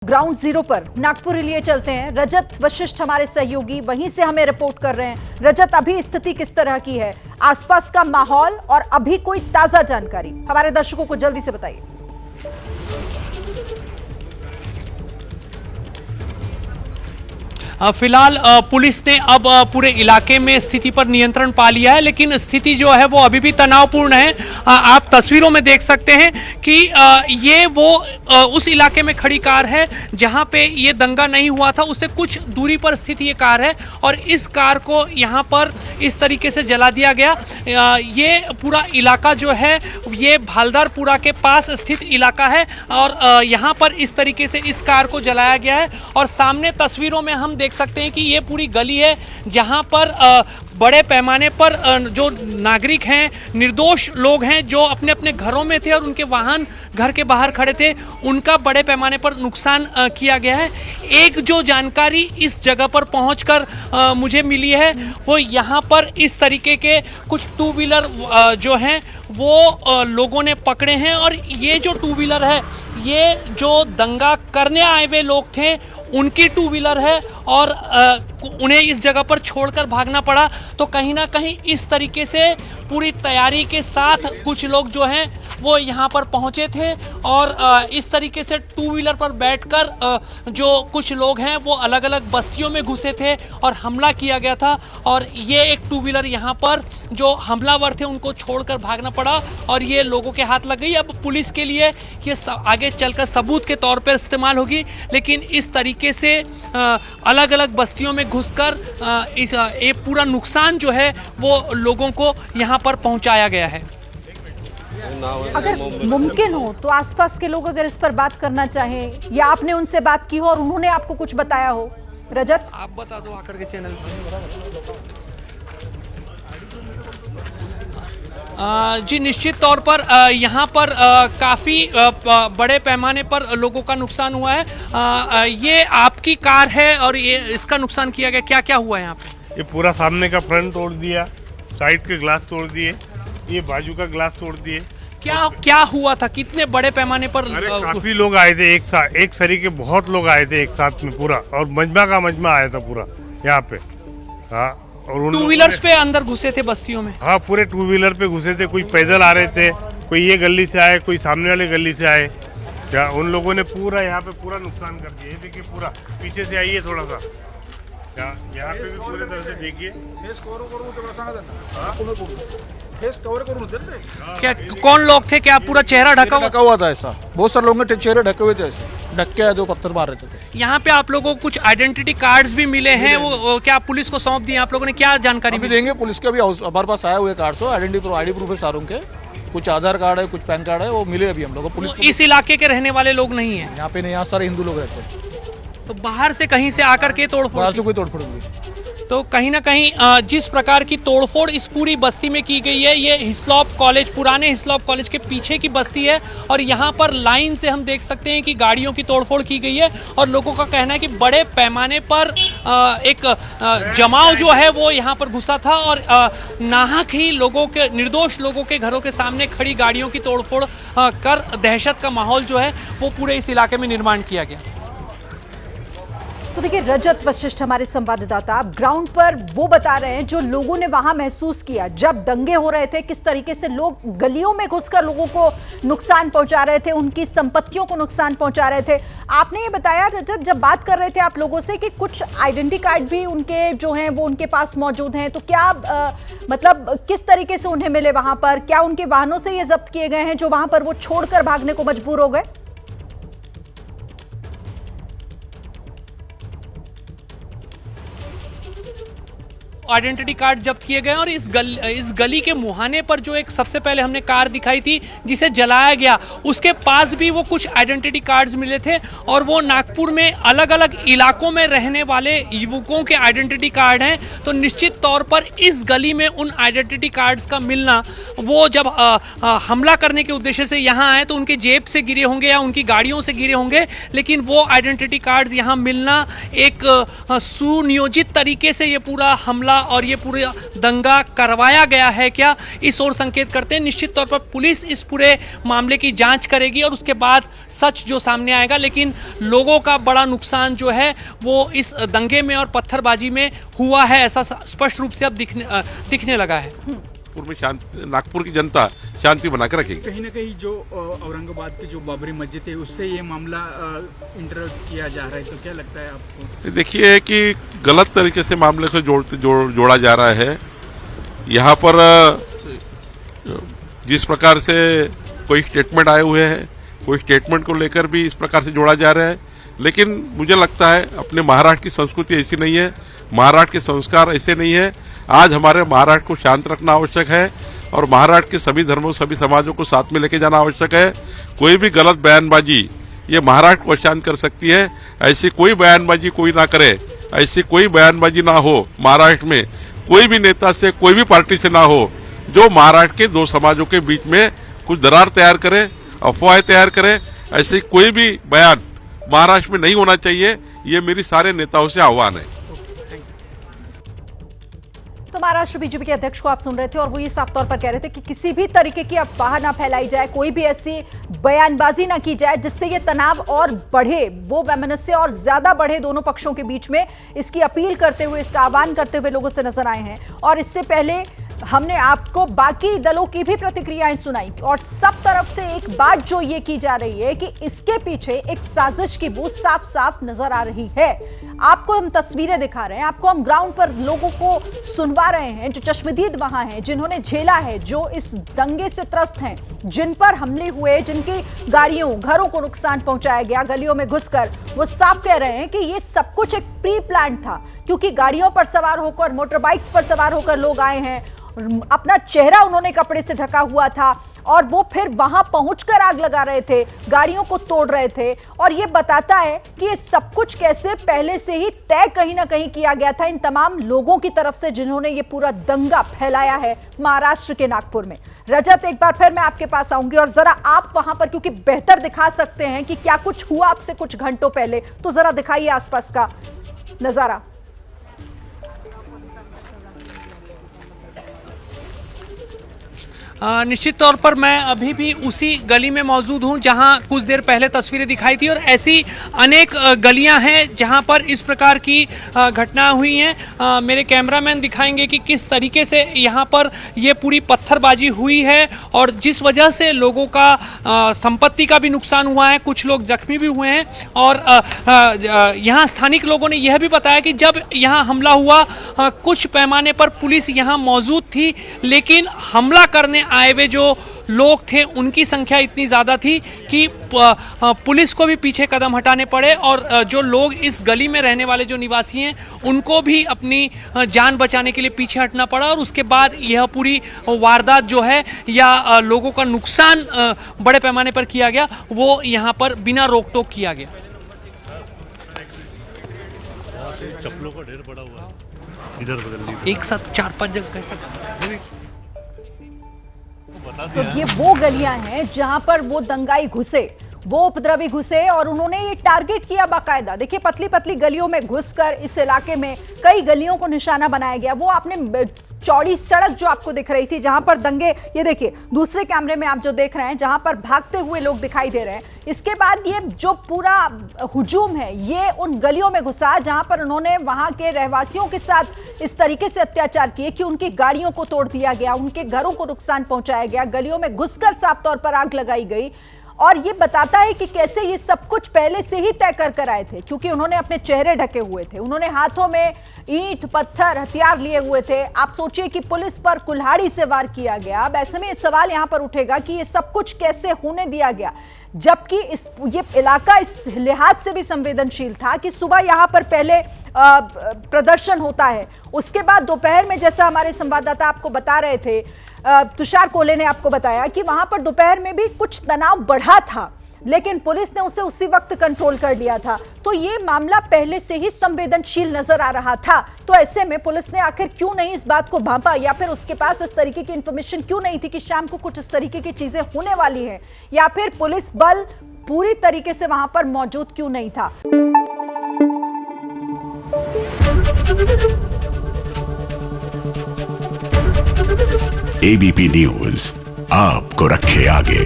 Ground zero पर नागपुर लिए चलते हैं। रजत वशिष्ठ हमारे सहयोगी वहीं से हमें रिपोर्ट कर रहे हैं। रजत, अभी स्थिति किस तरह की है, आसपास का माहौल और अभी कोई ताजा जानकारी हमारे दर्शकों को जल्दी से बताइए। फिलहाल पुलिस ने अब पूरे इलाके में स्थिति पर नियंत्रण पा लिया है, लेकिन स्थिति जो है वो अभी भी तनावपूर्ण है। आप तस्वीरों में देख सकते हैं कि ये वो उस इलाके में खड़ी कार है जहां पे ये दंगा नहीं हुआ था, उससे कुछ दूरी पर स्थित ये कार है और इस कार को यहां पर इस तरीके से जला दिया गया। ये पूरा इलाका जो है ये भालदारपुरा के पास स्थित इलाका है और यहां पर इस तरीके से इस कार को जलाया गया है और सामने तस्वीरों में हम देख सकते हैं कि ये पूरी गली है जहां पर बड़े पैमाने पर जो नागरिक हैं, निर्दोष लोग हैं जो अपने अपने घरों में थे और उनके वाहन घर के बाहर खड़े थे, उनका बड़े पैमाने पर नुकसान किया गया है। एक जो जानकारी इस जगह पर पहुंचकर मुझे मिली है वो यहाँ पर इस तरीके के कुछ टू व्हीलर जो हैं वो लोगों ने पकड़े हैं और ये जो टू व्हीलर है ये जो दंगा करने आए हुए लोग थे उनकी टू व्हीलर है और उन्हें इस जगह पर छोड़कर भागना पड़ा। तो कहीं ना कहीं इस तरीके से पूरी तैयारी के साथ कुछ लोग जो हैं वो यहाँ पर पहुँचे थे और इस तरीके से टू व्हीलर पर बैठकर जो कुछ लोग हैं वो अलग अलग बस्तियों में घुसे थे और हमला किया गया था और ये एक टू व्हीलर यहाँ पर जो हमलावर थे उनको छोड़कर भागना पड़ा और ये लोगों के हाथ लग गई। अब पुलिस के लिए ये आगे चलकर सबूत के तौर पर इस्तेमाल होगी, लेकिन इस तरीके से अलग अलग बस्तियों में घुसकर इस ये पूरा नुकसान जो है वो लोगों को यहाँ पर पहुँचाया गया है। अगर मुमकिन हो तो आसपास के लोग अगर इस पर बात करना चाहें या आपने उनसे बात की हो और उन्होंने आपको कुछ बताया हो, रजत आप बता दो आकर के चैनल जी। निश्चित तौर पर यहाँ पर काफ़ी बड़े पैमाने पर लोगों का नुकसान हुआ है। ये आपकी कार है और ये इसका नुकसान किया गया, क्या क्या हुआ है यहाँ पे? ये पूरा सामने का फ्रंट तोड़ दिया, साइड के ग्लास तोड़ दिए, ये बाजू का ग्लास तोड़ दिए। क्या हुआ था, कितने बड़े पैमाने पर? काफी लोग आए थे एक तरीके बहुत लोग आए थे एक साथ में पूरा, और मजमा का मजमा आया था पूरा यहाँ पे। हाँ, और टू व्हीलर्स पे अंदर घुसे थे बस्तियों में? हाँ, पूरे टू व्हीलर पे घुसे थे, कोई पैदल आ रहे थे, कोई ये गली से आए, कोई सामने वाले गली से आए। क्या उन लोगों ने पूरा यहाँ पे पूरा नुकसान कर दिया। ये देखिए पूरा पीछे से आइए थोड़ा सा, यहाँ पे भी पूरे तरह से देखिए। क्या कौन लोग थे, क्या पूरा चेहरा ढका हुआ था? ऐसा बहुत सारे लोगों के चेहरे ढके हुए थे, ऐसे ढक के जो पत्थर मार रहे थे। यहाँ पे आप लोगों को कुछ आइडेंटिटी कार्ड्स भी मिले हैं, वो क्या पुलिस को सौंप दिए आप लोगों ने? क्या जानकारी भी देंगे पुलिस के? अभी हमारे पास आए हुए कार्ड्स हो, आईडी प्रूफ है सारों के, कुछ आधार कार्ड है, कुछ पैन कार्ड है, वो मिले अभी हम लोग पुलिस को। इस इलाके के रहने वाले लोग नहीं है यहाँ पे? नहीं, यहाँ सारे हिंदू लोग रहते हैं। तो बाहर से कहीं से आकर के तोड़फोड़? बाहर से कोई तोड़फोड़ नहीं। तो कहीं ना कहीं जिस प्रकार की तोड़फोड़ इस पूरी बस्ती में की गई है, ये हिस्लॉप कॉलेज, पुराने हिस्लॉप कॉलेज के पीछे की बस्ती है और यहाँ पर लाइन से हम देख सकते हैं कि गाड़ियों की तोड़फोड़ की गई है और लोगों का कहना है कि बड़े पैमाने पर एक जमाव जो है वो यहाँ पर घुसा था और नाहक ही लोगों के, निर्दोष लोगों के घरों के सामने खड़ी गाड़ियों की तोड़फोड़ कर दहशत का माहौल जो है वो पूरे इस इलाके में निर्माण किया गया। तो देखिए, रजत वशिष्ठ हमारे संवाददाता अब ग्राउंड पर वो बता रहे हैं जो लोगों ने वहां महसूस किया जब दंगे हो रहे थे, किस तरीके से लोग गलियों में घुसकर लोगों को नुकसान पहुंचा रहे थे, उनकी संपत्तियों को नुकसान पहुंचा रहे थे। आपने ये बताया रजत, जब बात कर रहे थे आप लोगों से, कि कुछ आइडेंटिटी कार्ड भी उनके जो हैं वो उनके पास मौजूद हैं, तो क्या मतलब किस तरीके से उन्हें मिले वहां पर? क्या उनके वाहनों से ये जब्त किए गए हैं जो वहां पर वो छोड़कर भागने को मजबूर हो गए? आइडेंटिटी कार्ड जब्त किए गए और इस गली के मुहाने पर जो एक सबसे पहले हमने कार दिखाई थी जिसे जलाया गया, उसके पास भी वो कुछ आइडेंटिटी कार्ड्स मिले थे और वो नागपुर में अलग अलग इलाकों में रहने वाले युवकों के आइडेंटिटी कार्ड हैं। तो निश्चित तौर पर इस गली में उन आइडेंटिटी कार्ड्स का मिलना, वो जब हमला करने के उद्देश्य से यहाँ आए तो उनके जेब से गिरे होंगे या उनकी गाड़ियों से गिरे होंगे, लेकिन वो आइडेंटिटी कार्ड्स यहाँ मिलना एक सुनियोजित तरीके से ये पूरा हमला और ये पूरा दंगा करवाया गया है क्या, इस ओर संकेत करते हैं। निश्चित तौर पर पुलिस इस पूरे मामले की जांच करेगी और उसके बाद सच जो सामने आएगा, लेकिन लोगों का बड़ा नुकसान जो है वो इस दंगे में और पत्थरबाजी में हुआ है, ऐसा स्पष्ट रूप से अब दिखने लगा है। नागपुर में शांति, नागपुर की जनता शांति बनाकर रखेगी। कहीं ना कहीं जो औरंगाबाद की जो बाबरी मस्जिद है उससे ये मामला इंटर किया जा रहा है, तो क्या लगता है आपको? देखिए कि गलत तरीके से मामले को जोड़ा जा रहा है। यहाँ पर जिस प्रकार से कोई स्टेटमेंट आए हुए हैं, कोई स्टेटमेंट को लेकर भी इस प्रकार से जोड़ा जा रहा है, लेकिन मुझे लगता है अपने महाराष्ट्र की संस्कृति ऐसी नहीं है, महाराष्ट्र के संस्कार ऐसे नहीं है। आज हमारे महाराष्ट्र को शांत रखना आवश्यक है और महाराष्ट्र के सभी धर्मों, सभी समाजों को साथ में लेके जाना आवश्यक है। कोई भी गलत बयानबाजी ये महाराष्ट्र को अशांत कर सकती है। ऐसी कोई बयानबाजी कोई ना करे, ऐसी कोई बयानबाजी ना हो महाराष्ट्र में, कोई भी नेता से, कोई भी पार्टी से ना हो जो महाराष्ट्र के दो समाजों के बीच में कुछ दरार तैयार करे, अफवाहें तैयार करे। ऐसे कोई भी बयान महाराष्ट्र में नहीं होना चाहिए, ये मेरी सारे नेताओं से आह्वान है। तो महाराष्ट्र बीजेपी के अध्यक्ष को आप सुन रहे थे और वो ये साफ तौर पर कह रहे थे कि किसी भी तरीके की अफवाह ना फैलाई जाए, कोई भी ऐसी बयानबाजी ना की जाए जिससे ये तनाव और बढ़े, वो वैमनस्य और ज्यादा बढ़े दोनों पक्षों के बीच में। इसकी अपील करते हुए, इसका आह्वान करते हुए लोगों से नजर आए हैं। और इससे पहले हमने आपको बाकी दलों की भी प्रतिक्रियाएं सुनाई और सब तरफ से एक बात जो ये की जा रही है कि इसके पीछे एक साजिश की बू साफ साफ नजर आ रही है। आपको हम तस्वीरें दिखा रहे हैं, आपको हम ग्राउंड पर लोगों को सुनवा रहे हैं जो चश्मदीद वहां हैं, जिन्होंने झेला है, जो इस दंगे से त्रस्त हैं, जिन पर हमले हुए, जिनकी गाड़ियों, घरों को नुकसान पहुंचाया गया गलियों में घुसकर। वो साफ कह रहे हैं कि ये सब कुछ एक प्री प्लान था, क्योंकि गाड़ियों पर सवार होकर, मोटर बाइक्स पर सवार होकर लोग आए हैं, अपना चेहरा उन्होंने कपड़े से ढका हुआ था और वो फिर वहां पहुंचकर आग लगा रहे थे, गाड़ियों को तोड़ रहे थे। और ये बताता है कि ये सब कुछ कैसे पहले से ही तय कहीं ना कहीं किया गया था इन तमाम लोगों की तरफ से जिन्होंने ये पूरा दंगा फैलाया है महाराष्ट्र के नागपुर में। रजत, एक बार फिर मैं आपके पास आऊंगी और जरा आप वहां पर, क्योंकि बेहतर दिखा सकते हैं कि क्या कुछ हुआ आपसे कुछ घंटों पहले, तो जरा दिखाइए आसपास का नजारा। निश्चित तौर पर मैं अभी भी उसी गली में मौजूद हूं जहां कुछ देर पहले तस्वीरें दिखाई थी और ऐसी अनेक गलियां हैं जहां पर इस प्रकार की घटना हुई हैं। मेरे कैमरामैन दिखाएंगे कि किस तरीके से यहां पर ये पूरी पत्थरबाजी हुई है और जिस वजह से लोगों का संपत्ति का भी नुकसान हुआ है, कुछ लोग जख्मी भी हुए हैं। और यहां स्थानिक लोगों ने यह भी बताया कि जब यहां हमला हुआ कुछ पैमाने पर पुलिस यहां मौजूद थी, लेकिन हमला करने आए हुए जो लोग थे उनकी संख्या इतनी ज्यादा थी कि पुलिस को भी पीछे कदम हटाने पड़े और जो लोग इस गली में रहने वाले जो निवासी हैं उनको भी अपनी जान बचाने के लिए पीछे हटना पड़ा और उसके बाद यह पूरी वारदात जो है या लोगों का नुकसान बड़े पैमाने पर किया गया, वो यहां पर बिना रोक टोक किया गया। चप्पलों का ढेर पड़ा हुआ है, इधर बदल एक साथ 4-5 जगह कैसे। तो ये वो गलियां हैं जहां पर वो दंगाई घुसे, वो उपद्रवी घुसे और उन्होंने ये टारगेट किया बाकायदा। देखिए पतली पतली गलियों में घुसकर इस इलाके में कई गलियों को निशाना बनाया गया। वो आपने चौड़ी सड़क जो आपको दिख रही थी जहां पर दंगे, ये देखिए दूसरे कैमरे में आप जो देख रहे हैं जहां पर भागते हुए लोग दिखाई दे रहे हैं, इसके बाद ये जो पूरा हुजूम है ये उन गलियों में घुसा जहां पर उन्होंने वहां के रहवासियों के साथ इस तरीके से अत्याचार किए कि उनकी गाड़ियों को तोड़ दिया गया, उनके घरों को नुकसान पहुंचाया गया, गलियों में घुसकर साफ तौर पर आग लगाई गई। और ये बताता है कि कैसे ये सब कुछ पहले से ही तय कर आए थे, क्योंकि उन्होंने अपने चेहरे ढके हुए थे, उन्होंने हाथों में ईंट पत्थर हथियार लिए हुए थे। आप सोचिए कि पुलिस पर कुल्हाड़ी से वार किया गया। अब ऐसे में सवाल यहां पर उठेगा कि ये सब कुछ कैसे होने दिया गया, जबकि ये इलाका इस लिहाज से भी संवेदनशील था कि सुबह यहां पर पहले प्रदर्शन होता है, उसके बाद दोपहर में, जैसा हमारे संवाददाता आपको बता रहे थे, तुषार कोले ने आपको बताया कि वहां पर दोपहर में भी कुछ तनाव बढ़ा था, लेकिन पुलिस ने उसे उसी वक्त कंट्रोल कर लिया था। तो ये मामला पहले से ही संवेदनशील नजर आ रहा था। तो ऐसे में पुलिस ने आखिर क्यों नहीं इस बात को भांपा, या फिर उसके पास इस तरीके की इंफॉर्मेशन क्यों नहीं थी कि शाम को कुछ इस तरीके की चीजें होने वाली हैं, या फिर पुलिस बल पूरी तरीके से वहां पर मौजूद क्यों नहीं था। एबीपी न्यूज आपको रखे आगे।